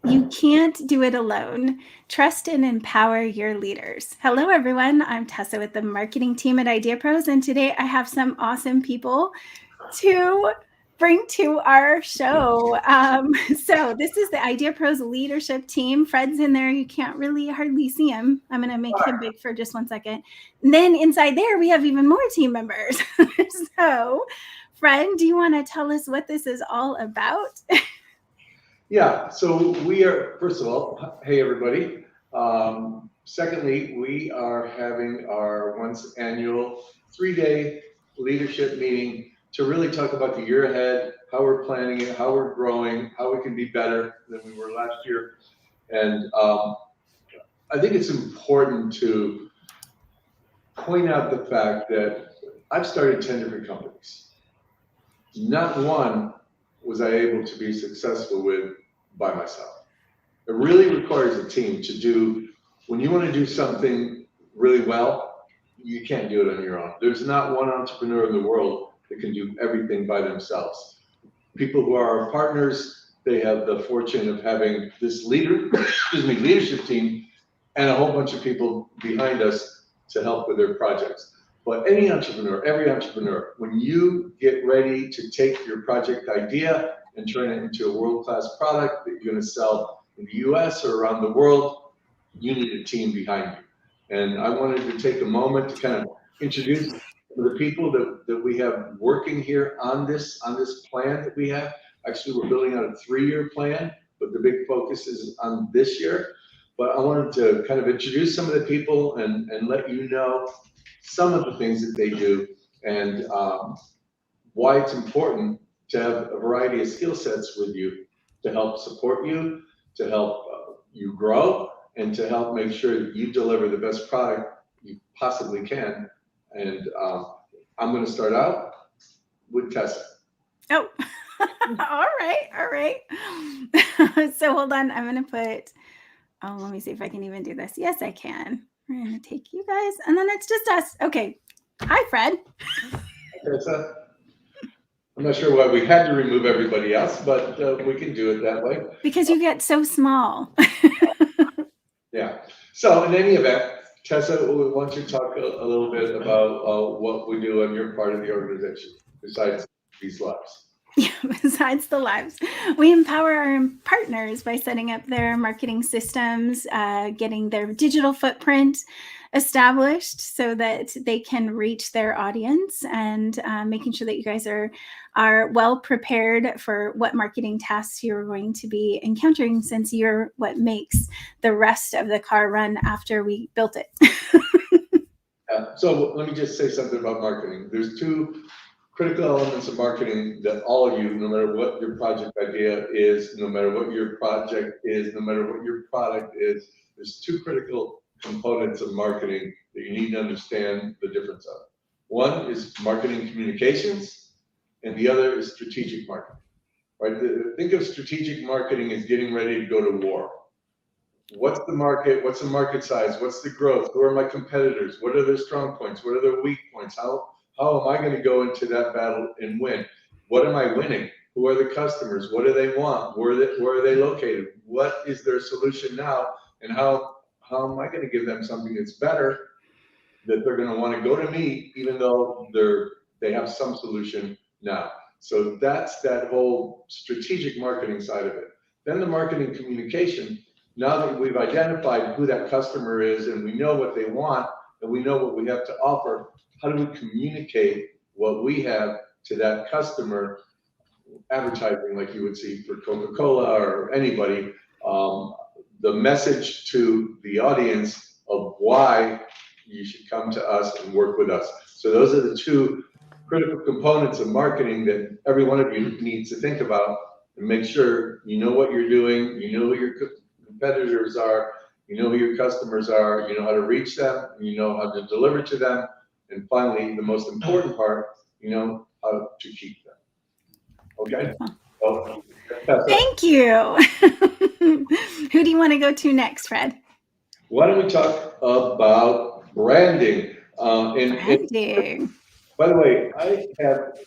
You can't do it alone. Trust and empower your leaders. Hello, everyone. I'm Tessa with the marketing team at IdeaPros, and today I have some awesome people to bring to our show. So this is the IdeaPros leadership team. Fred's in there. You can't really hardly see him. I'm going to make him big for just 1 second. And then inside there, we have even more team members. So, Fred, do you want to tell us what this is all about? Yeah, so we are, first of all, hey everybody. Secondly, we are having our once annual 3-day leadership meeting to really talk about the year ahead, how we're planning it, how we're growing, how we can be better than we were last year. And I think it's important to point out the fact that I've started 10 different companies. Not one was I able to be successful with by myself. It really requires a team to do, when you want to do something really well, you can't do it on your own. There's not one entrepreneur in the world that can do everything by themselves. People who are our partners, they have the fortune of having this leadership team and a whole bunch of people behind us to help with their projects. But any entrepreneur, every entrepreneur, when you get ready to take your project idea and turn it into a world-class product that you're going to sell in the US or around the world, you need a team behind you. And I wanted to take a moment to kind of introduce the people that we have working here on this plan that we have. Actually, we're building out a 3-year plan, but the big focus is on this year. But I wanted to kind of introduce some of the people and let you know some of the things that they do and why it's important to have a variety of skill sets with you to help support you, to help you grow, and to help make sure that you deliver the best product you possibly can. And I'm going to start out with Tessa. Oh, all right. So hold on. I'm going to put, let me see if I can even do this. Yes, I can. We're going to take you guys, and then it's just us. Okay. Hi, Fred. Tessa. I'm not sure why we had to remove everybody else, but we can do it that way. Because you get so small. Yeah. So in any event, Tessa, why don't you talk a little bit about what we do on your part of the organization, besides these lives? Yeah, besides the lives, we empower our partners by setting up their marketing systems, getting their digital footprint established so that they can reach their audience, and making sure that you guys are well prepared for what marketing tasks you're going to be encountering, since you're what makes the rest of the car run after we built it. So let me just say something about marketing. There's 2 critical elements of marketing that all of you, no matter what your project idea is, no matter what your project is, no matter what your product is, there's 2 critical components of marketing that you need to understand the difference of. One is marketing communications, and the other is strategic marketing. Right? Think of strategic marketing as getting ready to go to war. What's the market? What's the market size? What's the growth? Who are my competitors? What are their strong points? What are their weak points? How am I going to go into that battle and win? What am I winning? Who are the customers? What do they want? Where are they located? What is their solution now? And how am I going to give them something that's better, that they're going to want to go to me, even though they have some solution now? So that's that whole strategic marketing side of it. Then the marketing communication. Now that we've identified who that customer is and we know what they want and we know what we have to offer, how do we communicate what we have to that customer? Advertising, like you would see for Coca-Cola or anybody, the message to the audience of why you should come to us and work with us. So those are the 2 critical components of marketing that every one of you needs to think about and make sure you know what you're doing, you know who your competitors are, you know who your customers are, you know how to reach them, you know how to deliver to them, and finally, the most important part, you know how to keep them. Okay? So, Thank you. Who do you want to go to next, Fred? why don't we talk about branding? Branding. By the way, I have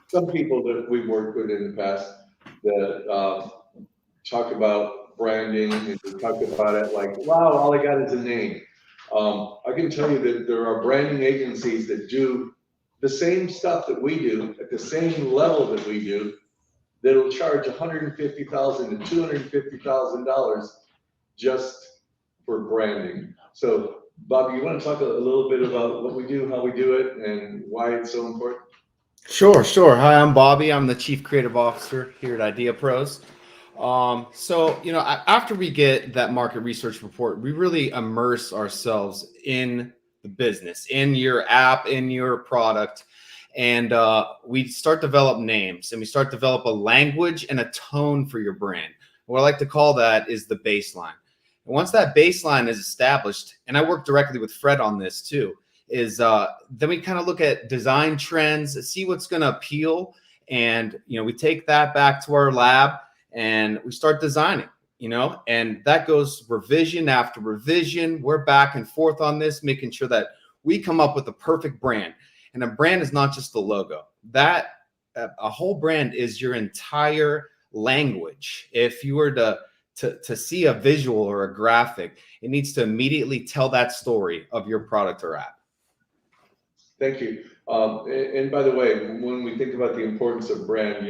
some people that we've worked with in the past that talk about branding and we talk about it like, wow, all I got is a name. I can tell you that there are branding agencies that do the same stuff that we do at the same level that we do that'll charge $150,000 to $250,000 just for branding. So, Bob, you want to talk a little bit about what we do, how we do it, and why it's so important? Sure. Hi, I'm Bobby. I'm the Chief Creative Officer here at IdeaPros. After we get that market research report, we really immerse ourselves in the business, in your app, in your product, and we start develop names and we start develop a language and a tone for your brand. What I like to call that is the baseline. And once that baseline is established, and I work directly with Fred on this too, is then we kind of look at design trends, see what's going to appeal, and we take that back to our lab and we start designing, and that goes revision after revision. We're back and forth on this, making sure that we come up with the perfect brand. And a brand is not just the logo. That a whole brand is your entire language. If you were to see a visual or a graphic, it needs to immediately tell that story of your product or app. Thank you. And by the way, when we think about the importance of brand,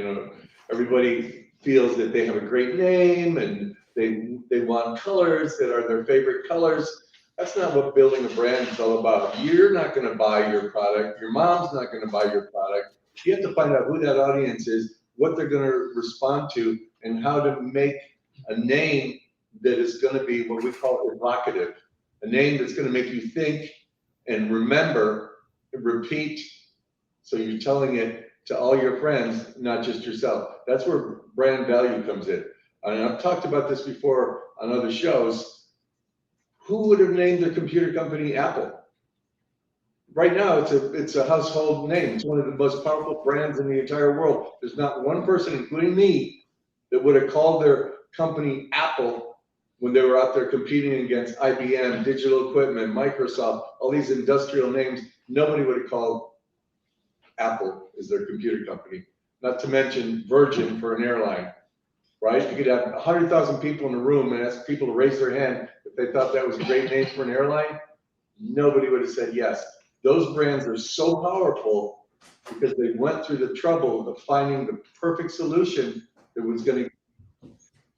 everybody feels that they have a great name and they want colors that are their favorite colors. That's not what building a brand is all about. You're not going to buy your product. Your mom's not going to buy your product. You have to find out who that audience is, what they're going to respond to, and how to make a name that is going to be what we call evocative, a name that's going to make you think and remember, repeat, so you're telling it to all your friends, not just yourself. That's where brand value comes in. And I've talked about this before on other shows. Who would have named their computer company Apple? Right now, it's a household name. It's one of the most powerful brands in the entire world. There's not one person, including me, that would have called their company Apple when they were out there competing against IBM, Digital Equipment, Microsoft, all these industrial names. Nobody would have called Apple as their computer company. Not to mention Virgin for an airline, right? You could have 100,000 people in the room and ask people to raise their hand if they thought that was a great name for an airline. Nobody would have said yes. Those brands are so powerful because they went through the trouble of finding the perfect solution that was going to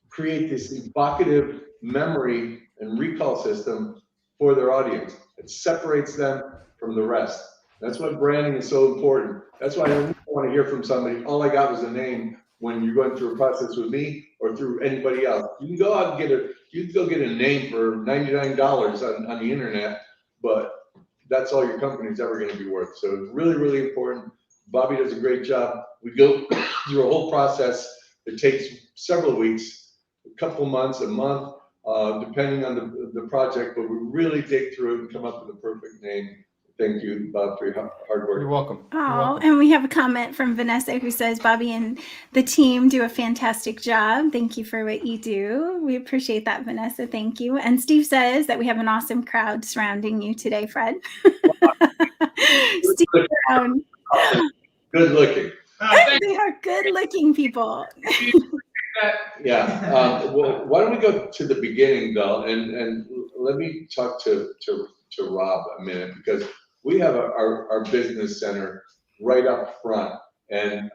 create this evocative memory and recall system for their audience. It separates them from the rest. That's why branding is so important. That's why I don't want to hear from somebody, all I got was a name, when you're going through a process with me or through anybody else. You can go out and get a name for $99 on the internet, but that's all your company's ever going to be worth. So it's really, really important. Bobby does a great job. We go through a whole process that takes several weeks, a couple months, a month, depending on the project, but we really dig through it and come up with the perfect name. Thank you, Bob, for your hard work. You're welcome. Oh, and we have a comment from Vanessa who says, Bobby and the team do a fantastic job. Thank you for what you do. We appreciate that, Vanessa. Thank you. And Steve says that we have an awesome crowd surrounding you today, Fred. Steve Brown. Good looking. They are good looking people. Yeah. Well, why don't we go to the beginning, though, and let me talk to Rob a minute, because we have our business center right up front. And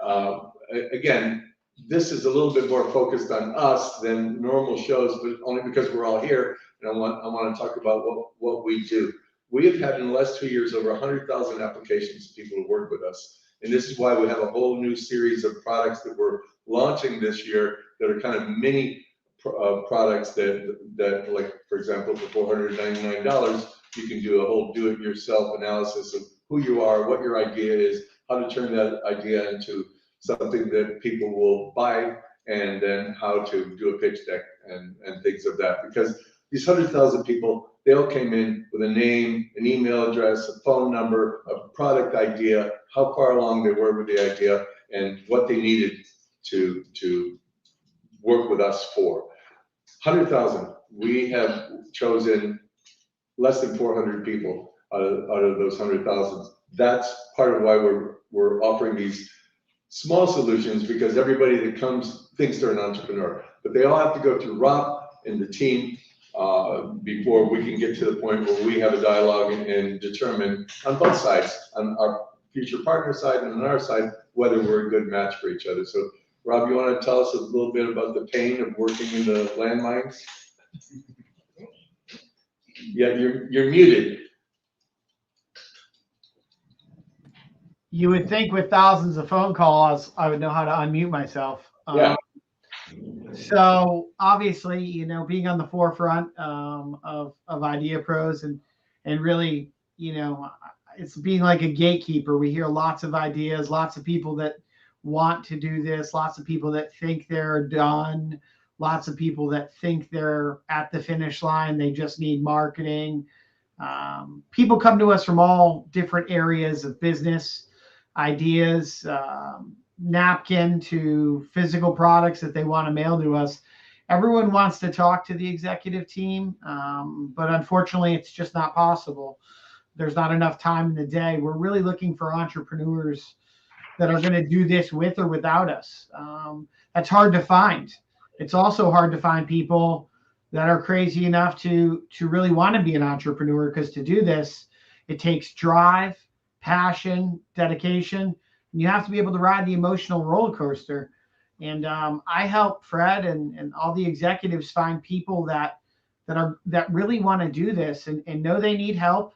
again, this is a little bit more focused on us than normal shows, but only because we're all here. And I want to talk about what we do. We have had in the last 2 years over 100,000 applications of people who work with us. And this is why we have a whole new series of products that we're launching this year that are kind of mini products that like, for example, for $499, you can do a whole do-it-yourself analysis of who you are, what your idea is, how to turn that idea into something that people will buy, and then how to do a pitch deck and things of that. Because these 100,000 people, they all came in with a name, an email address, a phone number, a product idea, how far along they were with the idea, and what they needed to work with us for. 100,000. We have chosen less than 400 people out of those 100,000. That's part of why we're offering these small solutions because everybody that comes thinks they're an entrepreneur, but they all have to go through Rob and the team before we can get to the point where we have a dialogue and determine on both sides, on our future partner side and on our side, whether we're a good match for each other. So Rob, you want to tell us a little bit about the pain of working in the landmines? Yeah, you're muted. You would think with thousands of phone calls, I would know how to unmute myself. Yeah. So obviously, you know, being on the forefront of IdeaPros and really, you know, it's being like a gatekeeper. We hear lots of ideas, lots of people that want to do this, lots of people that think they're done, lots of people that think they're at the finish line. They just need marketing. People come to us from all different areas of business, ideas, napkin to physical products that they want to mail to us. Everyone wants to talk to the executive team, but unfortunately, it's just not possible. There's not enough time in the day. We're really looking for entrepreneurs that are going to do this with or without us. That's hard to find. It's also hard to find people that are crazy enough to really want to be an entrepreneur, because to do this, it takes drive, passion, dedication. And you have to be able to ride the emotional roller coaster. And I help Fred and all the executives find people that really want to do this and know they need help,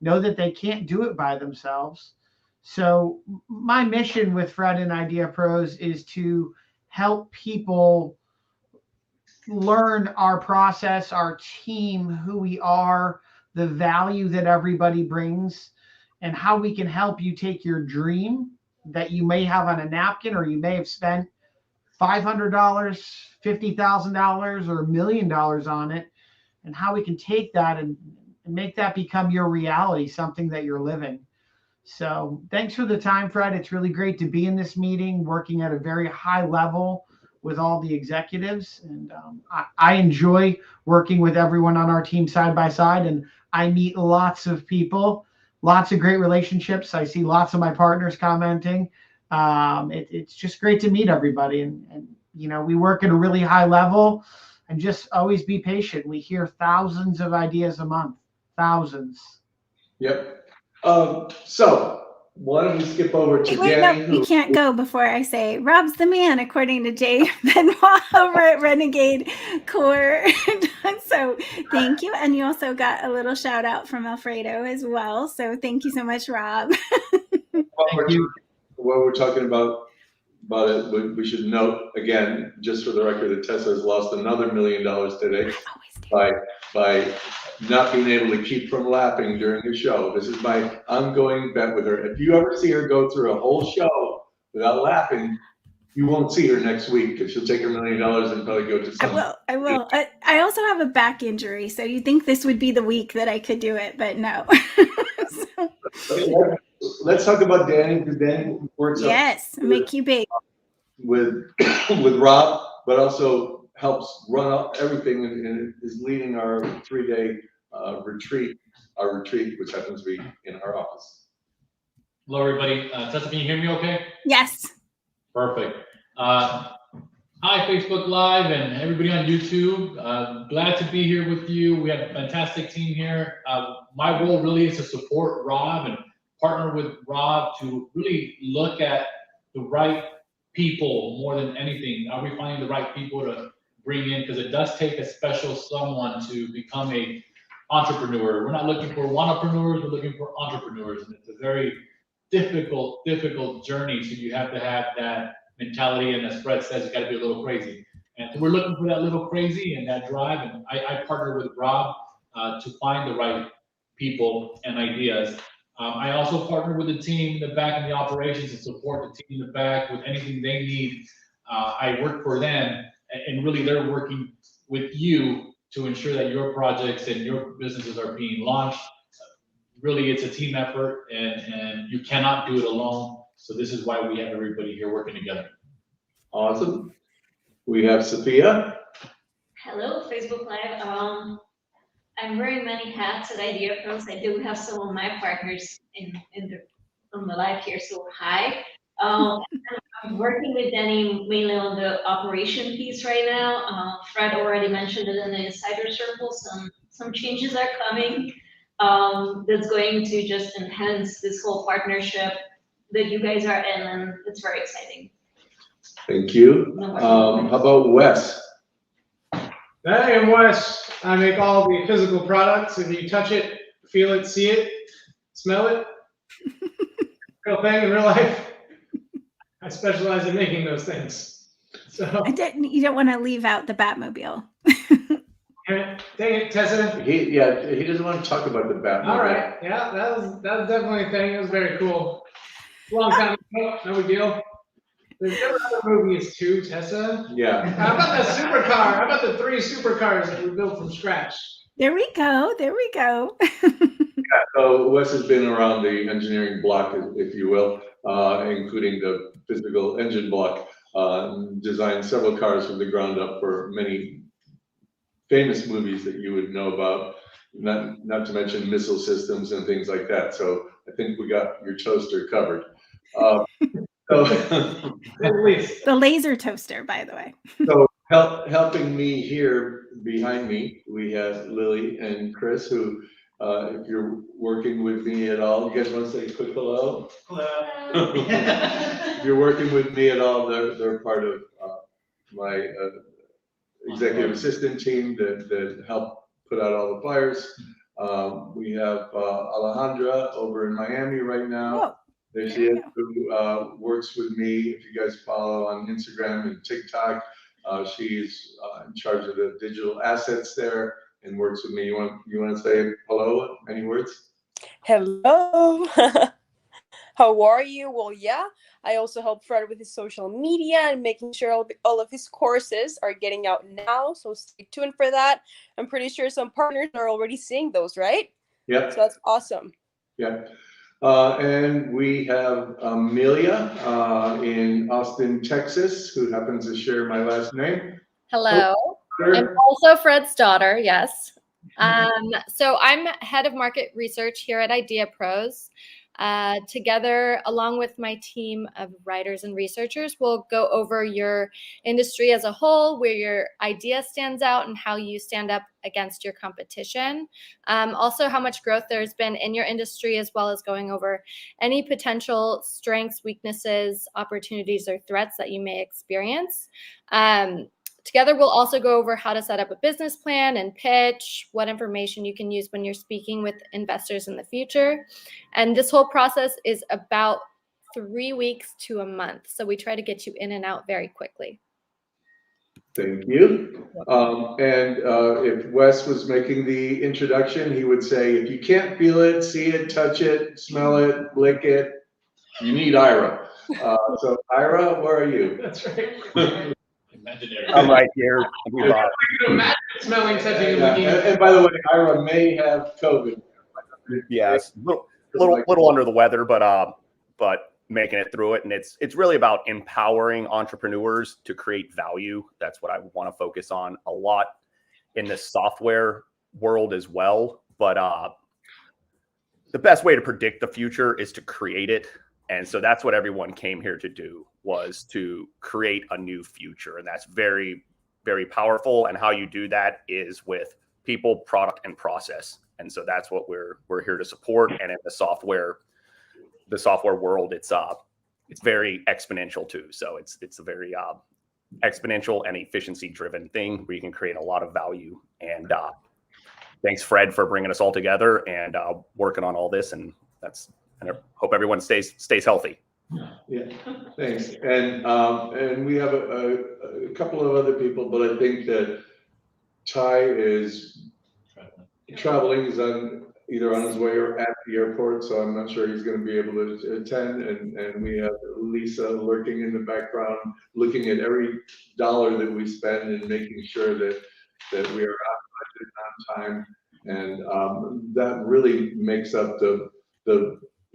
know that they can't do it by themselves. So my mission with Fred and IdeaPros is to help people learn our process, our team, who we are, the value that everybody brings, and how we can help you take your dream that you may have on a napkin, or you may have spent $500, $50,000, or $1 million on it, and how we can take that and make that become your reality, something that you're living. So thanks for the time, Fred. It's really great to be in this meeting, working at a very high level with all the executives. And I enjoy working with everyone on our team side by side. And I meet lots of people, lots of great relationships. I see lots of my partners commenting. It's just great to meet everybody. And, you know, we work at a really high level, and just always be patient. We hear thousands of ideas a month, thousands. Yep. So why don't we skip over to Wait, Danny? no, you can't go before I say Rob's the man, according to Jay Benoit over at Renegade Core. So thank you. And you also got a little shout out from Alfredo as well. So thank you so much, Rob. While we're talking about it, we should note again, just for the record, that Tessa has lost another $1 million today by not being able to keep from laughing during the show. This is my ongoing bet with her. If you ever see her go through a whole show without laughing, you won't see her next week, because she'll take her $1 million and probably go to some. I will. I also have a back injury, so you'd think this would be the week that I could do it, but no. Let's talk about Danny, because Danny works make you big with Rob, but also helps run up everything and is leading our 3-day retreat, which happens to be in our office. Hello, everybody. Tessa, can you hear me okay? Yes. Perfect. Hi, Facebook Live and everybody on YouTube. Glad to be here with you. We have a fantastic team here. My role really is to support Rob and partner with Rob to really look at the right people more than anything. Are we finding the right people to bring in? Because it does take a special someone to become a entrepreneur. We're not looking for entrepreneurs, we're looking for entrepreneurs. And it's a very difficult journey. So you have to have that mentality, and as Fred says, you got to be a little crazy. And so we're looking for that little crazy and that drive. And I partner with Rob to find the right people and ideas. I also partner with the team in the back in the operations and support the team in the back with anything they need. I work for them, and really they're working with you to ensure that your projects and your businesses are being launched. Really, it's a team effort, and you cannot do it alone. So this is why we have everybody here working together. Awesome. We have Sophia. Hello, Facebook Live. I'm wearing many hats at IdeaPros. I do have some of my partners on the live here, so hi. I'm I'm working with Danny mainly on the operation piece right now. Fred already mentioned it in the insider circle. Some changes are coming that's going to just enhance this whole partnership that you guys are in, and it's very exciting. Thank you. How about Wes? I am Wes. I make all the physical products. If you touch it, feel it, see it, smell it, real thing in real life. I specialize in making those things. So You don't want to leave out the Batmobile. dang it, Tessa. He doesn't want to talk about the Batman. All right, yeah, that was definitely a thing. It was very cool. Long time ago, no big deal. There's other movies too, Tessa. Yeah. How about the supercar? How about the 3 supercars that we built from scratch? There we go. There we go. So Wes has been around the engineering block, if you will, including the physical engine block, designed several cars from the ground up for many famous movies that you would know about, not to mention missile systems and things like that. So I think we got your toaster covered. At least. The laser toaster, by the way. So helping me here behind me, we have Lily and Chris, who, if you're working with me at all, you guys want to say a quick hello? Hello. If you're working with me at all, they're part of my executive assistant team that help put out all the flyers. We have Alejandra over in Miami right now. Whoa. There she is, who works with me. If you guys follow on Instagram and TikTok, she's in charge of the digital assets there and works with me. You want to say hello? Any words? Hello. How are you? Well, yeah, I also help Fred with his social media and making sure all of his courses are getting out now. So stay tuned for that. I'm pretty sure some partners are already seeing those, right? Yeah. So that's awesome. Yeah. And we have Amelia in Austin, Texas, who happens to share my last name. Hello. I'm also Fred's daughter, yes. So I'm head of market research here at IdeaPros. Together, along with my team of writers and researchers, we'll go over your industry as a whole, where your idea stands out and how you stand up against your competition. Also, how much growth there's been in your industry, as well as going over any potential strengths, weaknesses, opportunities, or threats that you may experience. Together, we'll also go over how to set up a business plan and pitch, what information you can use when you're speaking with investors in the future. And this whole process is about 3 weeks to a month. So we try to get you in and out very quickly. Thank you. And if Wes was making the introduction, he would say, if you can't feel it, see it, touch it, smell it, lick it, you need Ira. So Ira, where are you? That's right. Imaginary. I'm right here. You can imagine smelling, touching, and looking. And by the way, Ira may have COVID. Yes, little under the weather, but making it through it. And it's really about empowering entrepreneurs to create value. That's what I want to focus on a lot in the software world as well. But the best way to predict the future is to create it. And so that's what everyone came here to do, was to create a new future. And that's very, very powerful. And how you do that is with people, product, and process. And so that's what we're here to support. And in the software world, it's very exponential too. So it's a very exponential and efficiency driven thing where you can create a lot of value. And thanks, Fred, for bringing us all together and working on all this. And I hope everyone stays healthy. Yeah, thanks. And we have a couple of other people, but I think that Ty is traveling. He's either on his way or at the airport, so I'm not sure he's going to be able to attend. And we have Lisa lurking in the background, looking at every dollar that we spend and making sure that we are on budget, on time. And that really makes up the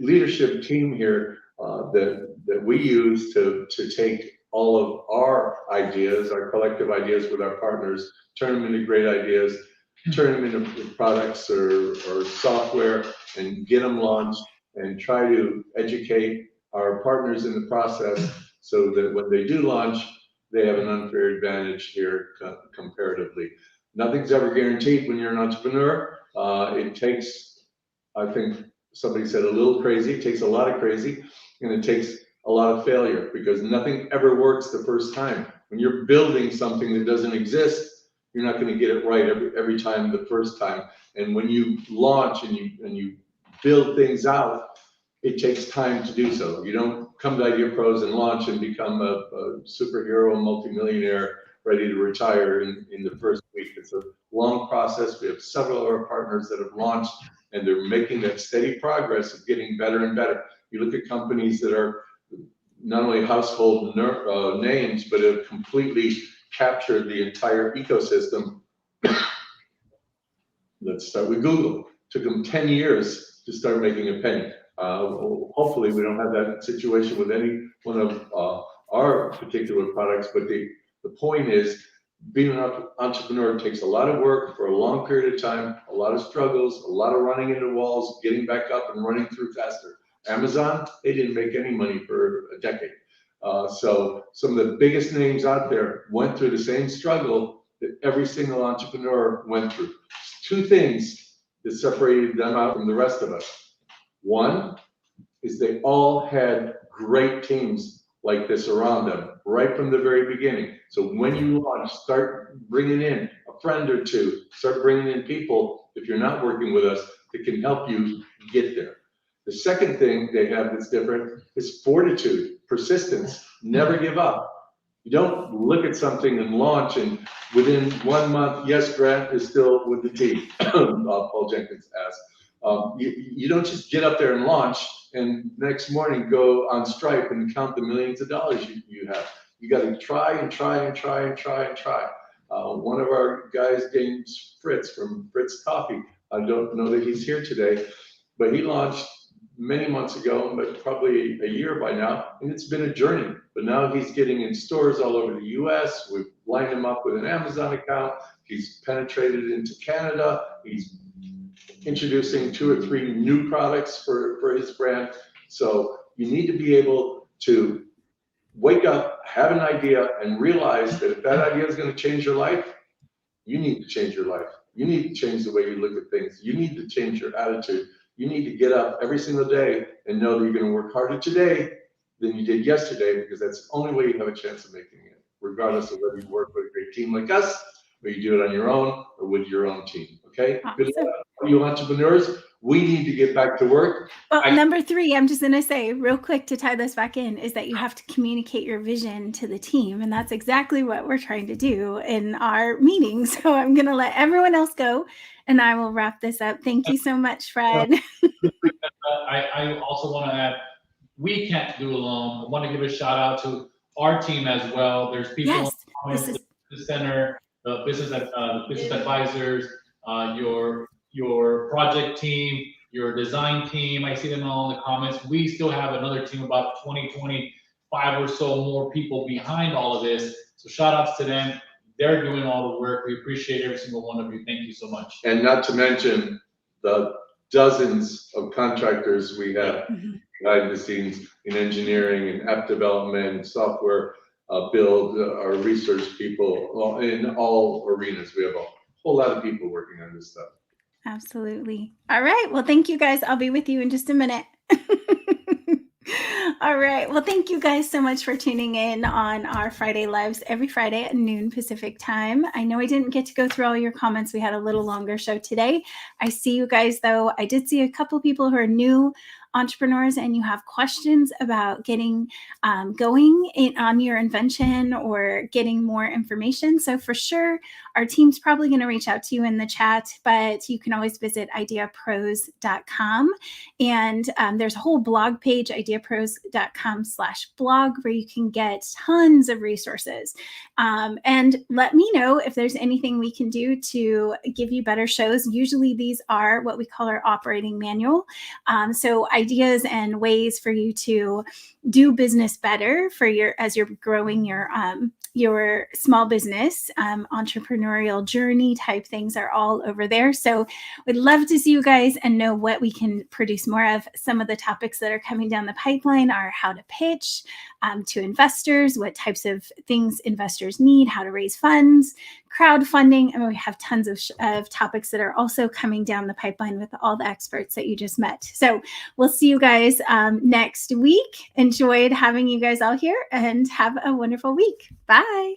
leadership team here that we use to take all of our ideas, our collective ideas with our partners, turn them into great ideas, turn them into products or software, and get them launched, and try to educate our partners in the process so that when they do launch, they have an unfair advantage here comparatively. Nothing's ever guaranteed when you're an entrepreneur. It takes, I think somebody said, a little crazy. It takes a lot of crazy, and it takes a lot of failure, because nothing ever works the first time. When you're building something that doesn't exist, you're not going to get it right every time the first time. And when you launch and you build things out, it takes time to do so. You don't come to IdeaPros and launch and become a superhero, multimillionaire, ready to retire in the first week. It's a long process. We have several of our partners that have launched, and they're making that steady progress of getting better and better. You look at companies that are not only household names, but have completely captured the entire ecosystem. Let's start with Google. Took them 10 years to start making a penny. Hopefully we don't have that situation with any one of our particular products, but the point is, being an entrepreneur takes a lot of work for a long period of time, a lot of struggles, a lot of running into walls, getting back up and running through faster. Amazon, they didn't make any money for a decade. So some of the biggest names out there went through the same struggle that every single entrepreneur went through. Two things that separated them out from the rest of us. One is they all had great teams like this around them right from the very beginning. So when you launch, start bringing in a friend or two, start bringing in people, if you're not working with us, that can help you get there. The second thing they have that's different is fortitude, persistence, never give up. You don't look at something and launch, and within 1 month, yes, Grant is still with the team, Paul Jenkins asked. You don't just get up there and launch and next morning go on Stripe and count the millions of dollars you have. You got to try and try and try and try and try. One of our guys, James Fritz from Fritz Coffee, I don't know that he's here today, but he launched many months ago, but probably a year by now, and it's been a journey. But now he's getting in stores all over the US. We've lined him up with an Amazon account. He's penetrated into Canada. He's introducing 2 or 3 new products for his brand. So you need to be able to wake up, have an idea, and realize that if that idea is going to change your life, you need to change your life. You need to change the way you look at things. You need to change your attitude. You need to get up every single day and know that you're going to work harder today than you did yesterday, because that's the only way you have a chance of making it, regardless of whether you work with a great team like us, or you do it on your own, or with your own team. Okay? Awesome. Good luck, you entrepreneurs. We need to get back to work. Well, number 3, I'm just going to say real quick to tie this back in, is that you have to communicate your vision to the team. And that's exactly what we're trying to do in our meetings. So I'm going to let everyone else go, and I will wrap this up. Thank you so much, Fred. I also want to add, we can't do alone. I want to give a shout out to our team as well. There's people Yes, in the center, the business advisors, your project team, your design team. I see them all in the comments. We still have another team, about 25 or so more people behind all of this. So shout outs to them. They're doing all the work. We appreciate every single one of you. Thank you so much. And not to mention the dozens of contractors we have behind the scenes in engineering and app development, software build, our research people, in all arenas. We have a whole lot of people working on this stuff. Absolutely. All right. Well, thank you guys. I'll be with you in just a minute. All right. Well, thank you guys so much for tuning in on our Friday lives every Friday at noon Pacific time. I know I didn't get to go through all your comments. We had a little longer show today. I see you guys, though. I did see a couple people who are new entrepreneurs and you have questions about getting going on your invention or getting more information. So for sure, our team's probably going to reach out to you in the chat, but you can always visit IdeaPros.com. And there's a whole blog page, IdeaPros.com/blog, where you can get tons of resources. And let me know if there's anything we can do to give you better shows. Usually these are what we call our operating manual. So ideas and ways for you to do business better as you're growing your small business. Entrepreneurial journey type things are all over there. So we'd love to see you guys and know what we can produce more of. Some of the topics that are coming down the pipeline are how to pitch to investors, what types of things investors need, how to raise funds, crowdfunding. And we have tons of topics that are also coming down the pipeline with all the experts that you just met. So we'll see you guys next week. Enjoyed having you guys all here, and have a wonderful week. Bye.